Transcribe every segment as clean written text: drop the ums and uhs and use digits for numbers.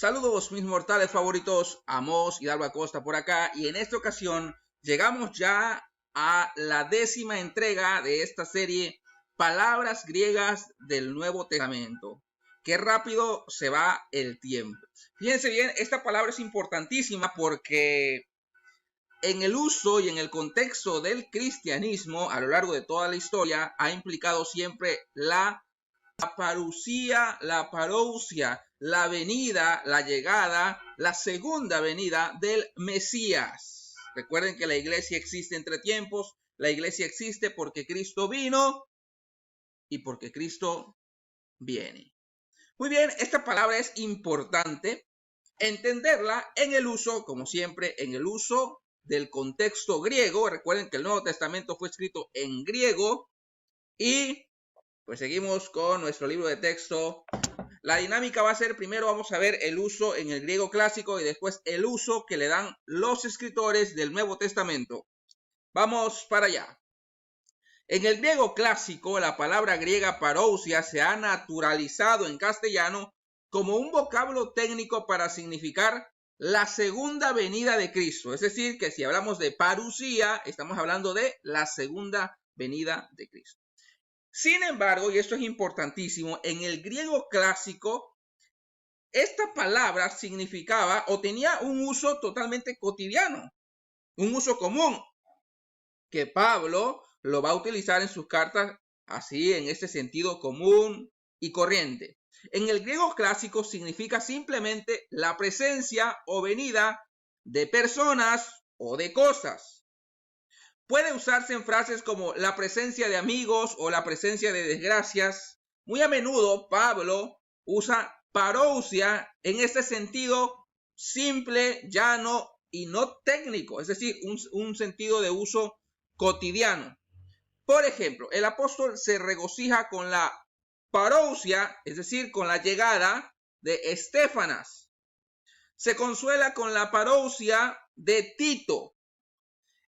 Saludos mis mortales favoritos, Amos y Dalva Acosta por acá, y en esta ocasión llegamos ya a la 10ª entrega de esta serie Palabras griegas del Nuevo Testamento. Qué rápido se va el tiempo. Fíjense bien, esta palabra es importantísima porque en el uso y en el contexto del cristianismo a lo largo de toda la historia ha implicado siempre la parusía, la parousia, la venida, la llegada, la segunda venida del Mesías. Recuerden que la iglesia existe entre tiempos, la iglesia existe porque Cristo vino y porque Cristo viene. Muy bien, esta palabra es importante entenderla en el uso, como siempre, en el uso del contexto griego. Recuerden que el Nuevo Testamento fue escrito en griego y pues seguimos con nuestro libro de texto. La dinámica va a ser, primero vamos a ver el uso en el griego clásico y después el uso que le dan los escritores del Nuevo Testamento. Vamos para allá. En el griego clásico, la palabra griega parousia se ha naturalizado en castellano como un vocablo técnico para significar la segunda venida de Cristo. Es decir, que si hablamos de parusía, estamos hablando de la segunda venida de Cristo. Sin embargo, y esto es importantísimo, en el griego clásico, esta palabra significaba o tenía un uso totalmente cotidiano, un uso común, que Pablo lo va a utilizar en sus cartas así, en este sentido común y corriente. En el griego clásico significa simplemente la presencia o venida de personas o de cosas. Puede usarse en frases como la presencia de amigos o la presencia de desgracias. Muy a menudo Pablo usa parousia en este sentido simple, llano y no técnico, es decir, un sentido de uso cotidiano. Por ejemplo, el apóstol se regocija con la parousia, es decir, con la llegada de Estéfanas. Se consuela con la parousia de Tito.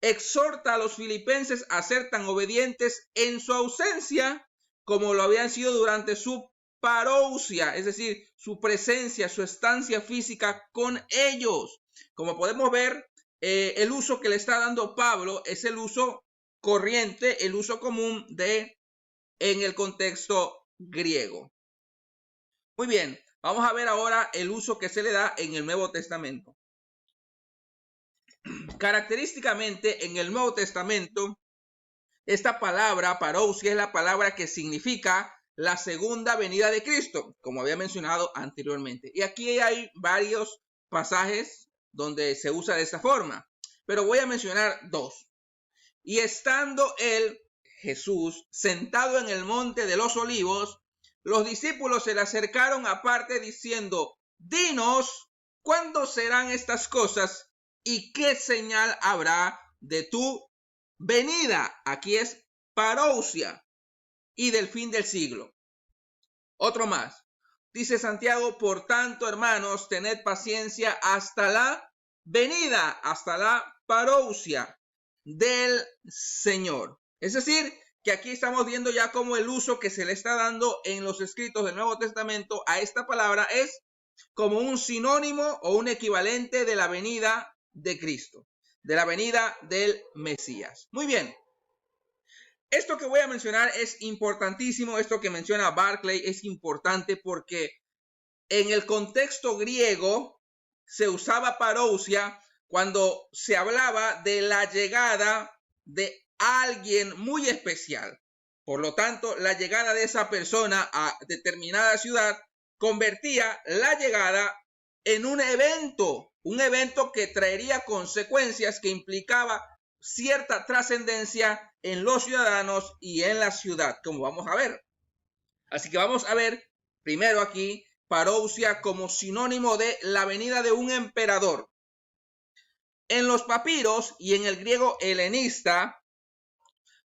Exhorta a los filipenses a ser tan obedientes en su ausencia como lo habían sido durante su parousia, es decir, su presencia, su estancia física con ellos. Como podemos ver, el uso que le está dando Pablo es el uso corriente, el uso común en el contexto griego. Muy bien, vamos a ver ahora el uso que se le da en el Nuevo Testamento. Característicamente en el Nuevo Testamento, esta palabra parousia es la palabra que significa la segunda venida de Cristo, como había mencionado anteriormente. Y aquí hay varios pasajes donde se usa de esta forma, pero voy a mencionar dos. Y estando él, Jesús, sentado en el monte de los olivos, los discípulos se le acercaron aparte diciendo: dinos, ¿cuándo serán estas cosas? ¿Y qué señal habrá de tu venida? Aquí es parousia. Y del fin del siglo. Otro más. Dice Santiago: por tanto, hermanos, tened paciencia hasta la venida, hasta la parousia del Señor. Es decir, que aquí estamos viendo ya cómo el uso que se le está dando en los escritos del Nuevo Testamento a esta palabra es como un sinónimo o un equivalente de la venida de Cristo, de la venida del Mesías. Muy bien. Esto que voy a mencionar es importantísimo. Esto que menciona Barclay es importante porque en el contexto griego se usaba parousia cuando se hablaba de la llegada de alguien muy especial. Por lo tanto, la llegada de esa persona a determinada ciudad convertía la llegada en un evento que traería consecuencias, que implicaba cierta trascendencia en los ciudadanos y en la ciudad, como vamos a ver. Así que vamos a ver primero aquí parousia como sinónimo de la venida de un emperador. En los papiros y en el griego helenista,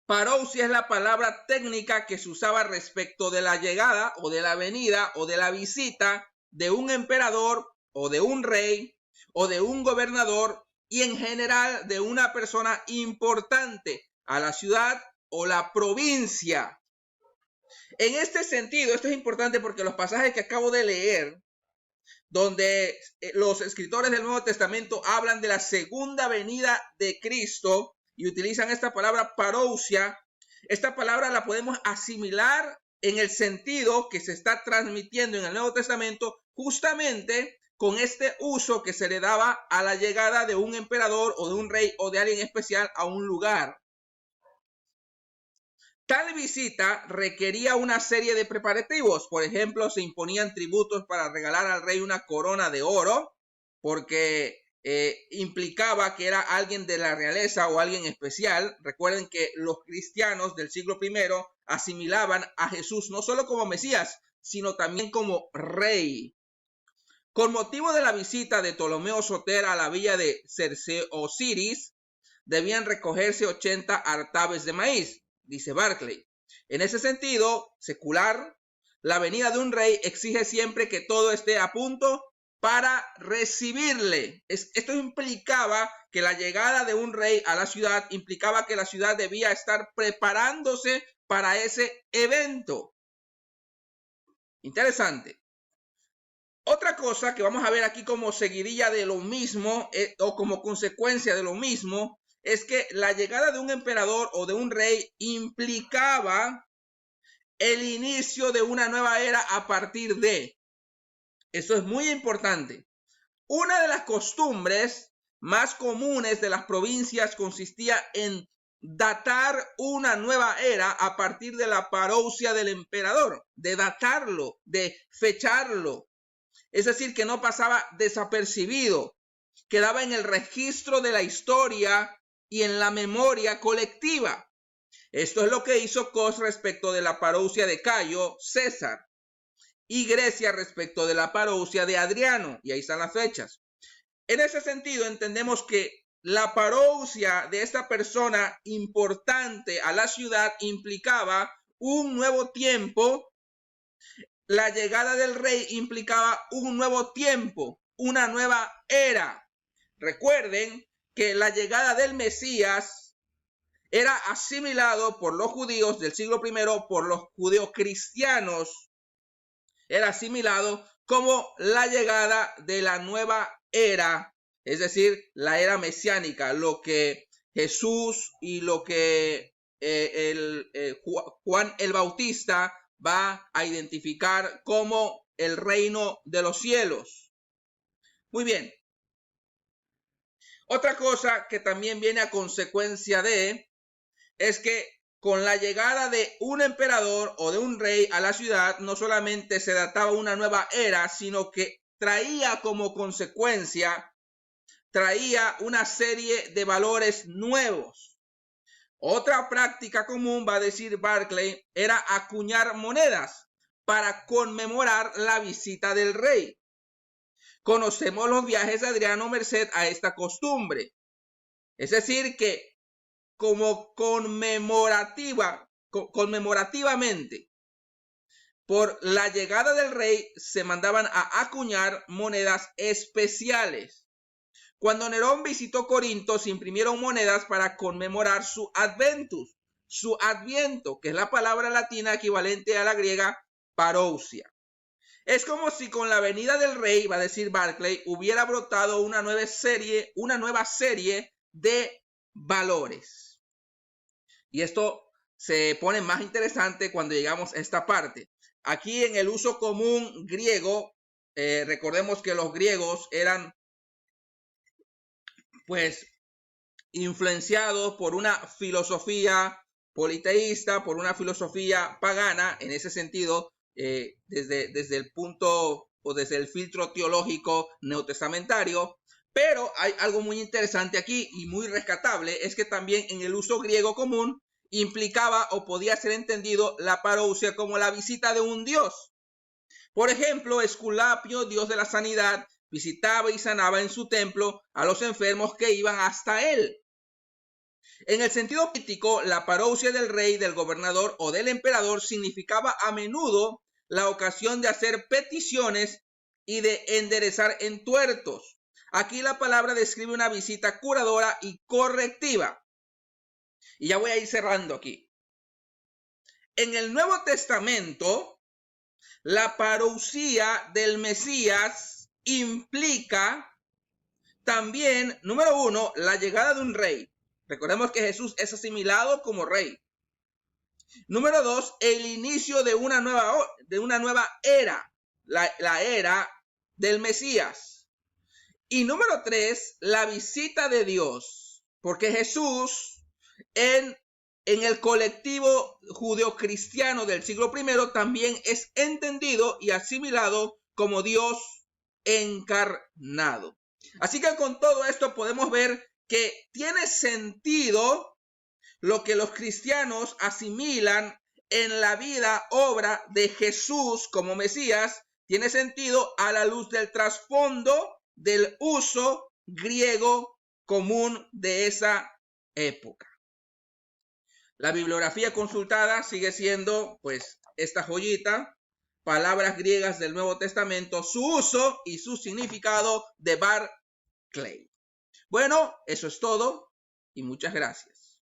parousia es la palabra técnica que se usaba respecto de la llegada o de la venida o de la visita de un emperador o de un rey o de un gobernador y en general de una persona importante a la ciudad o la provincia. En este sentido, esto es importante porque los pasajes que acabo de leer donde los escritores del Nuevo Testamento hablan de la segunda venida de Cristo y utilizan esta palabra parousia. Esta palabra la podemos asimilar en el sentido que se está transmitiendo en el Nuevo Testamento justamente con este uso que se le daba a la llegada de un emperador o de un rey o de alguien especial a un lugar. Tal visita requería una serie de preparativos. Por ejemplo, se imponían tributos para regalar al rey una corona de oro, porque implicaba que era alguien de la realeza o alguien especial. Recuerden que los cristianos del siglo I asimilaban a Jesús no solo como Mesías, sino también como rey. Con motivo de la visita de Ptolomeo Soter a la villa de Cerce-Osiris, debían recogerse 80 artabes de maíz, dice Barclay. En ese sentido secular, la venida de un rey exige siempre que todo esté a punto para recibirle. Esto implicaba que la llegada de un rey a la ciudad implicaba que la ciudad debía estar preparándose para ese evento. Interesante. Otra cosa que vamos a ver aquí como seguidilla de lo mismo o como consecuencia de lo mismo es que la llegada de un emperador o de un rey implicaba el inicio de una nueva era a partir de. Eso es muy importante. Una de las costumbres más comunes de las provincias consistía en datar una nueva era a partir de la parousia del emperador, de datarlo, de fecharlo. Es decir, que no pasaba desapercibido, quedaba en el registro de la historia y en la memoria colectiva. Esto es lo que hizo Cos respecto de la parousia de Cayo César y Grecia respecto de la parousia de Adriano, y ahí están las fechas. En ese sentido entendemos que la parousia de esta persona importante a la ciudad implicaba un nuevo tiempo. La llegada del rey implicaba un nuevo tiempo, una nueva era. Recuerden que la llegada del Mesías era asimilado por los judíos del siglo I, por los judeocristianos. Era asimilado como la llegada de la nueva era, es decir, la era mesiánica, lo que Jesús y lo que Juan el Bautista va a identificar como el reino de los cielos. Muy bien. Otra cosa que también viene a consecuencia de es que con la llegada de un emperador o de un rey a la ciudad, no solamente se databa una nueva era, sino que traía como consecuencia, traía una serie de valores nuevos. Otra práctica común, va a decir Barclay, era acuñar monedas para conmemorar la visita del rey. Conocemos los viajes de Adriano merced a esta costumbre. Es decir, que como conmemorativamente, por la llegada del rey se mandaban a acuñar monedas especiales. Cuando Nerón visitó Corinto, se imprimieron monedas para conmemorar su adventus, su adviento, que es la palabra latina equivalente a la griega parousia. Es como si con la venida del rey, va a decir Barclay, hubiera brotado una nueva serie de valores. Y esto se pone más interesante cuando llegamos a esta parte. Aquí en el uso común griego, recordemos que los griegos eran pues influenciados por una filosofía politeísta, por una filosofía pagana, en ese sentido, desde el punto o desde el filtro teológico neotestamentario. Pero hay algo muy interesante aquí y muy rescatable, es que también en el uso griego común implicaba o podía ser entendido la parousia como la visita de un dios. Por ejemplo, Esculapio, dios de la sanidad, visitaba y sanaba en su templo a los enfermos que iban hasta él. En el sentido político, la parousia del rey, del gobernador o del emperador significaba a menudo la ocasión de hacer peticiones y de enderezar entuertos. Aquí la palabra describe una visita curadora y correctiva. Y ya voy a ir cerrando aquí. En el Nuevo Testamento, la parousia del Mesías implica también, número uno, la llegada de un rey. Recordemos que Jesús es asimilado como rey. Número dos, el inicio de una nueva era, la era del Mesías. Y número tres, la visita de Dios, porque Jesús en el colectivo judeocristiano del siglo I también es entendido y asimilado como Dios encarnado. Así que con todo esto podemos ver que tiene sentido lo que los cristianos asimilan en la vida, obra de Jesús como Mesías, tiene sentido a la luz del trasfondo del uso griego común de esa época. La bibliografía consultada sigue siendo, pues, esta joyita, Palabras griegas del Nuevo Testamento, su uso y su significado, de Barclay. Bueno, eso es todo y muchas gracias.